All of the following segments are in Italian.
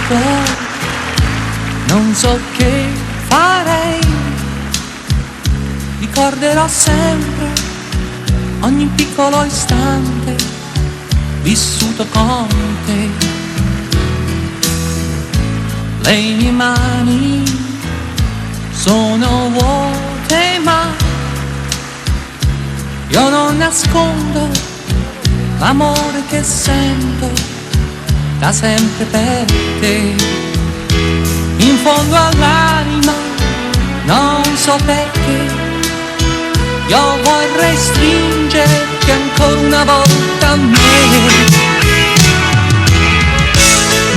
sconosciuto, non so che farei. Ricorderò sempre ogni piccolo istante vissuto con te. Le mie mani sono vuote, ma io non nascondo l'amore che sento da sempre per te. In fondo all'anima non so perché io vorrei stringerti ancora una volta a me.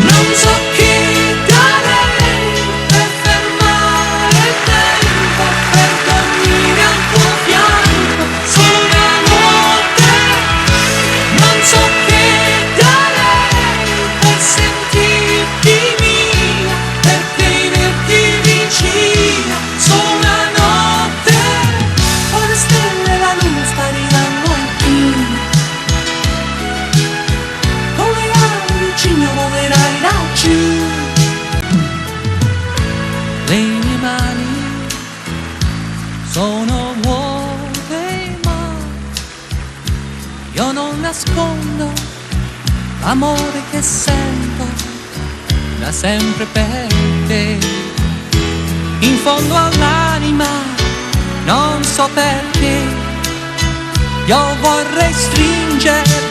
Non so che darei per fermare il tempo, per dormire al tuo fianco solo una notte. Non so che darei per sentirti mia, per tenerti vicina solo una notte. Poi le stelle e la luna spariranno alpine, con le ali di cigno volerai laggiù. Le mie mani sono vuote, ma io non nascondo l'amore che sento da sempre per te. In fondo all'anima non so perché io vorrei stringere